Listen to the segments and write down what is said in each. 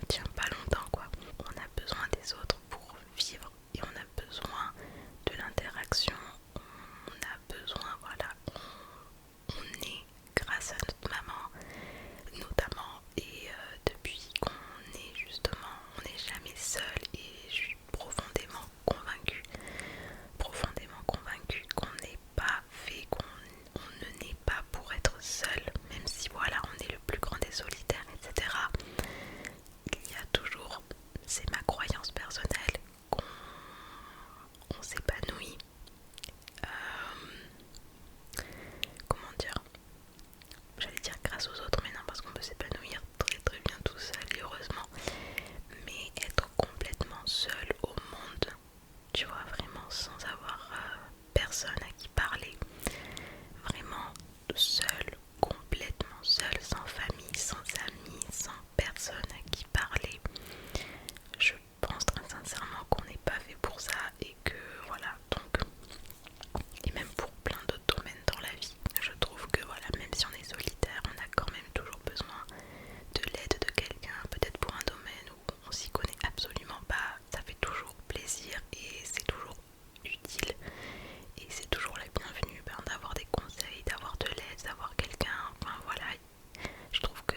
on tient pas longtemps quoi. On a besoin des autres pour vivre et on a besoin de l'interaction, on a besoin, voilà, on est grâce à notre maman notamment et depuis qu'on est justement, on n'est jamais seul et je suis profondément convaincue qu'on n'est pas fait, qu'on ne naît pas pour être seul, même si voilà on est le plus grand des solitaires, etc. Il y a toujours, c'est ma croyance personnelle, qu'on s'épanouit. Comment dire, j'allais dire grâce aux autres, mais non, parce qu'on peut s'épanouir très très bien tout seul et heureusement, mais être complètement seul au monde, tu vois, vraiment sans avoir personne à qui parler, vraiment seul, complètement seul, sans famille, sans amis, sans personne à qui parler. Je pense très sincèrement qu'on n'est pas fait pour ça et que voilà, donc, et même pour plein d'autres domaines dans la vie, je trouve que voilà, même si on est solitaire, on a quand même toujours besoin de l'aide de quelqu'un, peut-être pour un domaine où on s'y connaît absolument pas, ça fait toujours plaisir et c'est toujours utile et c'est toujours la bienvenue d'avoir des conseils, d'avoir de l'aide, d'avoir quelqu'un, enfin voilà, je trouve que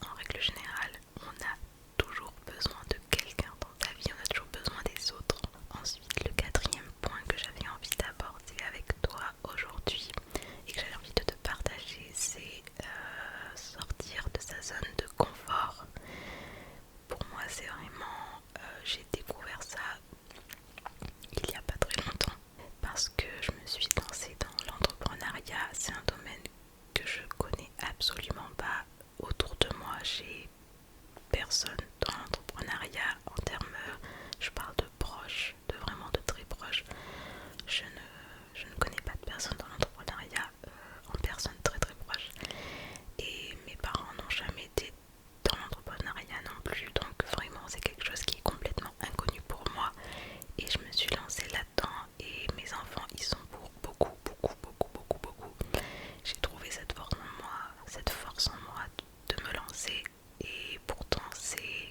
en règle générale, on a toujours besoin de quelqu'un dans sa vie, on a toujours besoin des autres. Ensuite, le quatrième point que j'avais envie d'aborder avec toi aujourd'hui et que j'avais envie de te partager, c'est sortir de sa zone de confort. Pour moi, c'est vraiment, j'ai découvert ça il n'y a pas très longtemps parce que je me suis lancée dans l'entrepreneuriat. C'est un domaine que je connais absolument pas. Autour de moi, j'ai personne dans l'entrepreneuriat en termes, je parle de proches, de vraiment de très proches. Je ne connais pas de personne dans l'entrepreneuriat en personne très très proche. Et mes parents n'ont jamais été dans l'entrepreneuriat non plus, donc vraiment c'est quelque chose qui est complètement inconnu pour moi. Et je me suis lancée là-dedans et mes enfants ils sont pour beaucoup. J'ai trouvé cette force en moi de me lancer et pourtant c'est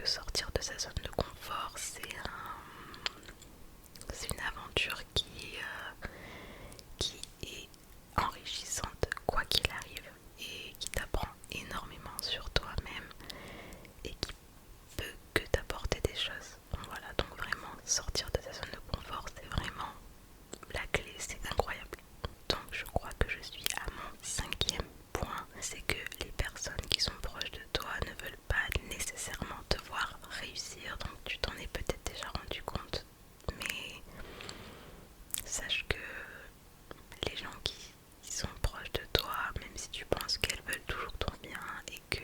que sortir de sa zone de confort, c'est une aventure qui est enrichissante quoi qu'il arrive et qui t'apprend énormément sur toi-même et qui peut que t'apporter des choses. Voilà, donc vraiment sortir de sa zone de confort, c'est vraiment la clé, c'est incroyable. Donc je crois que je suis à mon 5e point, c'est que les personnes qui sont proches de toi ne veulent pas nécessairement te voir réussir, donc tu t'en es peut-être déjà rendu compte, mais sache que les gens qui sont proches de toi, même si tu penses qu'elles veulent toujours ton bien et que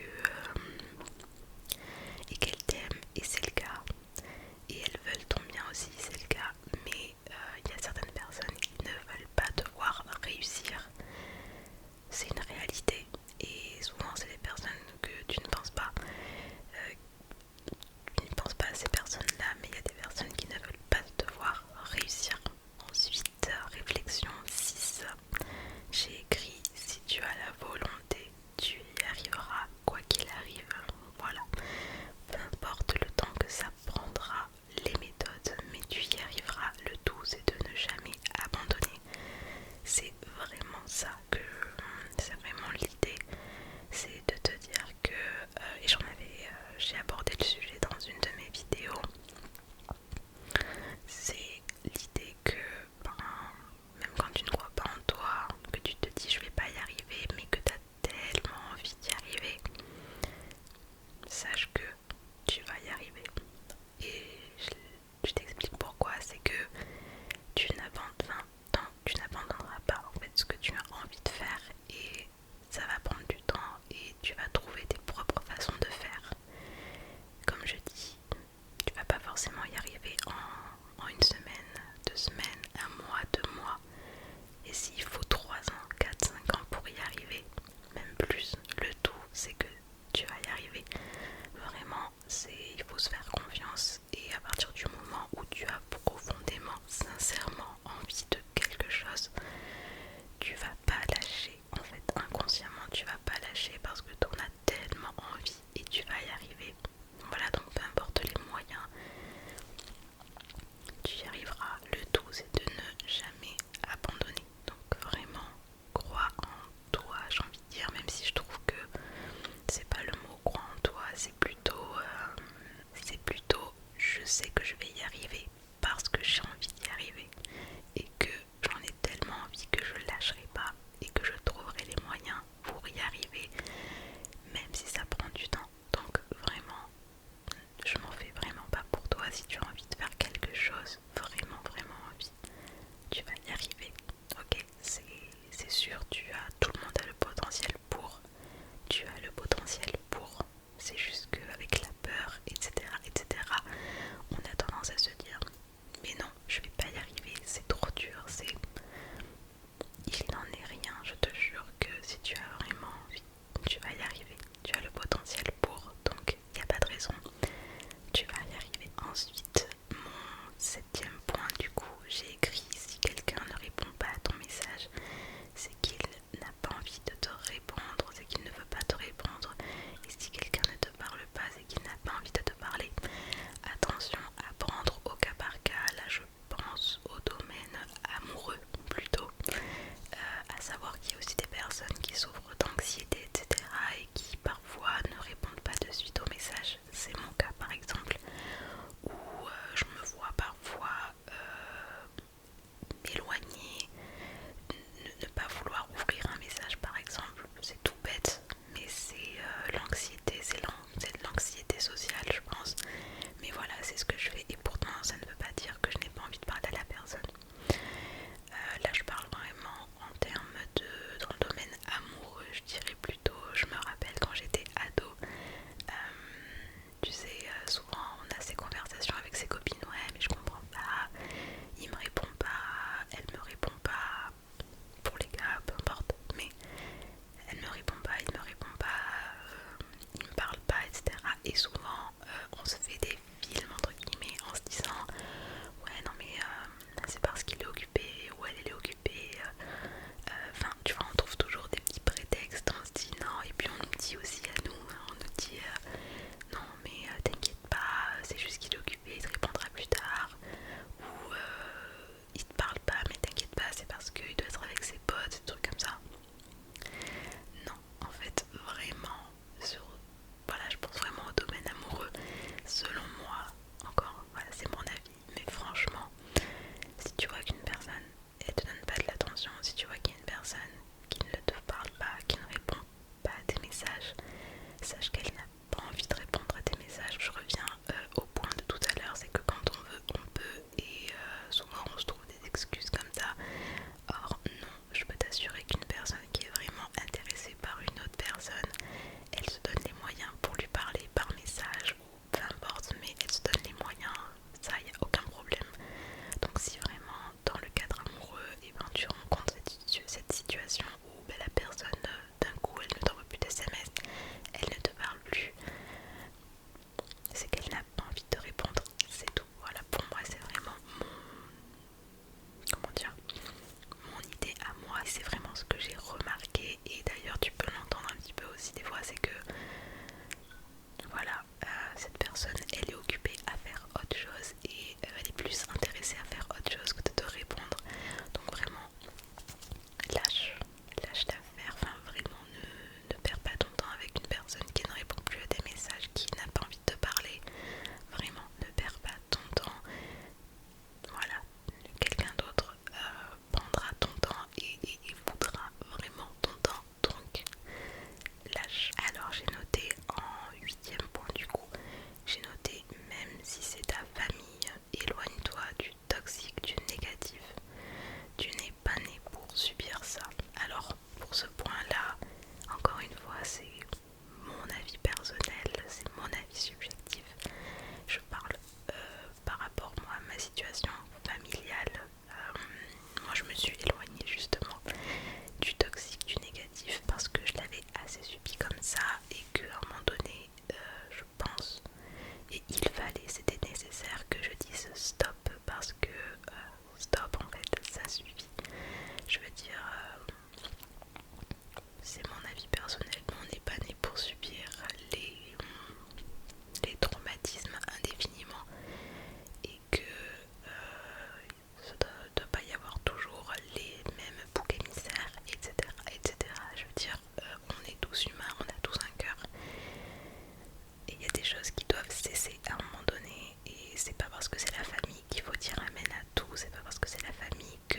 choses qui doivent cesser à un moment donné. Et c'est pas parce que c'est la famille qu'il faut dire amen à tout, c'est pas parce que c'est la famille que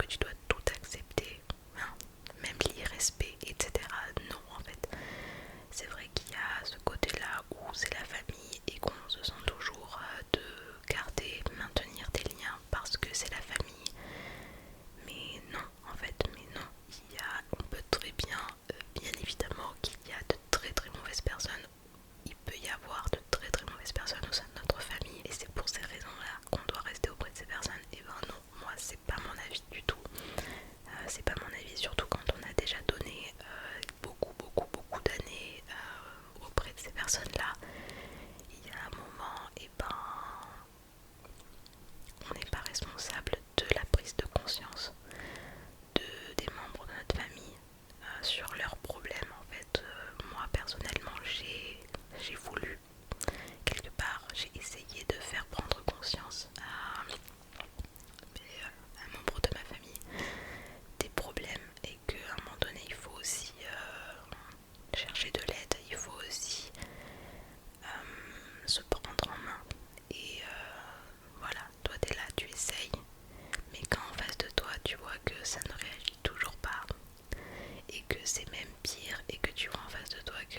tu dois tout accepter, hein, même l'irrespect, etc. Non, en fait, c'est vrai qu'il y a ce côté-là où c'est la famille et qu'on se sent toujours de garder, maintenir des liens parce que c'est la famille. Mais non, en fait, mais non. On peut très bien, bien évidemment qu'il y a de très très mauvaises personnes. Il peut y avoir de très très mauvaises personnes au sein de notre famille et c'est pour ces raisons-là qu'on doit rester auprès de ces personnes. Et ben non, moi c'est pas mon avis du tout. C'est pas mon avis, surtout quand on a déjà donné beaucoup d'années auprès de ces personnes-là. Il y a un moment, et ben on n'est pas responsable de la prise de conscience des membres de notre famille sur leurs problèmes. En fait, moi personnellement j'ai voulu, quelque part, j'ai essayé de faire prendre conscience à un membre de ma famille des problèmes et qu'à un moment donné il faut aussi chercher de l'aide, il faut aussi se prendre en main et voilà, toi t'es là, tu essayes, mais quand en face de toi tu vois que ça ne réagit toujours pas et que c'est même pire et que tu vois en face de toi que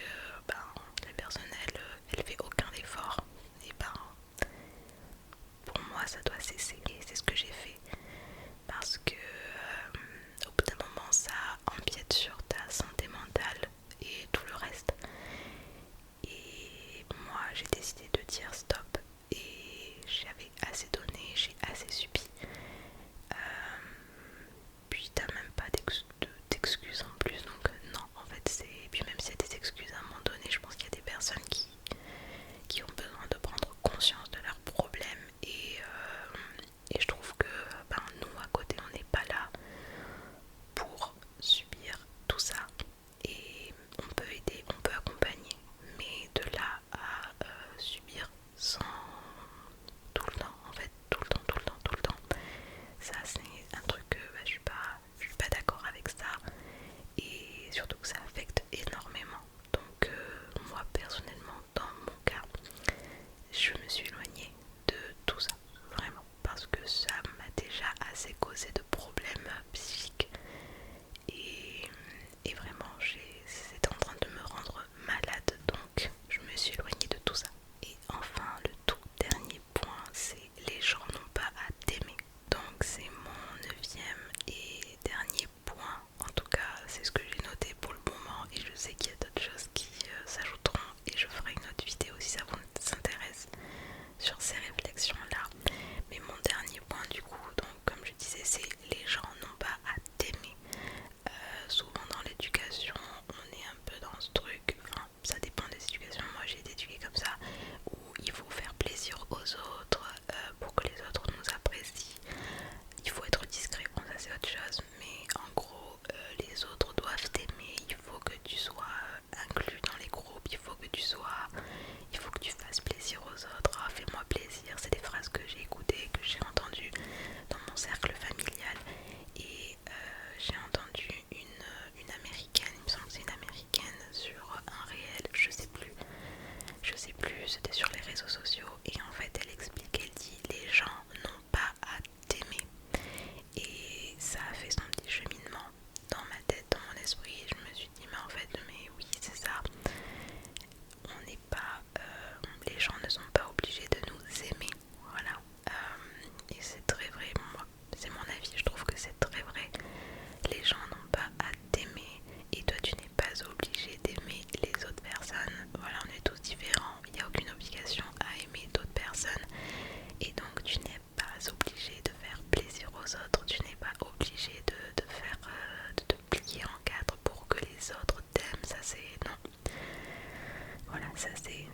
la personne elle fait aucun effort, et pour moi ça doit cesser et c'est ce que j'ai fait parce que au bout d'un moment ça empiète sur ta santé mentale et tout le reste. Et moi j'ai décidé de dire stop et j'avais assez donné, j'ai assez subi. Puis t'as même pas d'excuses en plus, donc non, en fait c'est... Puis même s'il y a des excuses à un moment donné, je pense qu'il y a des personnes qui ont besoin de prendre conscience de leurs problèmes et je trouve que nous à côté on n'est pas là pour subir tout ça et on peut aider, on peut accompagner, mais de là à subir sans tout le temps, en fait, tout le temps, ça c'est un truc que je suis pas d'accord avec ça et surtout que ça affecte énormément. Donc moi personnellement, dans mon cas, je me suis éloignée de tout ça, vraiment, parce que ça m'a déjà assez causé de problèmes psychiques et vraiment c'était en train de me rendre malade, donc je me suis éloignée de tout ça. Et enfin le tout dernier point, c'est les gens n'ont pas à t'aimer. Donc c'est mon neuvième et dernier point, en tout cas c'est ce que j'ai noté pour le moment et je sais qu'il y a d'autres choses qui s'ajouteront et je ferai une autre vidéo si ça vous intéresse sur ces réflexions là. Mais mon dernier point du coup, donc comme je disais, c'est les gens n'ont pas à t'aimer. Souvent dans l'éducation on est un peu dans ce truc, enfin ça dépend des éducations, moi j'ai été éduquée comme ça, où il faut faire plaisir aux autres pour que les autres nous apprécient. Il faut être discret, bon ça c'est autre chose, mais en gros les autres doivent t'aimer, il faut que tu sois inclus dans les groupes, il faut que tu fasses plaisir aux autres. Ah, fais-moi plaisir, c'est des phrases que j'ai écoutées, que j'ai entendues dans mon cercle familial et j'ai entendu une américaine, il me semble que c'est une américaine sur un réel, je sais plus, c'était sur les réseaux sociaux et en fait elle explique, elle dit les gens n'ont pas à t'aimer et ça a fait son petit cheminement dans ma tête, dans mon esprit et je me suis dit mais en fait mais oui c'est ça, on n'est pas, les gens ne sont pas obligés de nous aimer, voilà. Et c'est très vrai, moi c'est mon avis, je trouve que c'est très vrai. Les gens n'ont pas à t'aimer et toi tu n'es pas obligé d'aimer les autres personnes. Voilà, on est tous différents, il n'y a aucune obligation à aimer d'autres personnes et donc tu n'es pas obligé de faire plaisir aux autres, tu n'es pas obligé de te plier en quatre pour que les autres t'aiment, ça c'est non. Voilà, ça c'est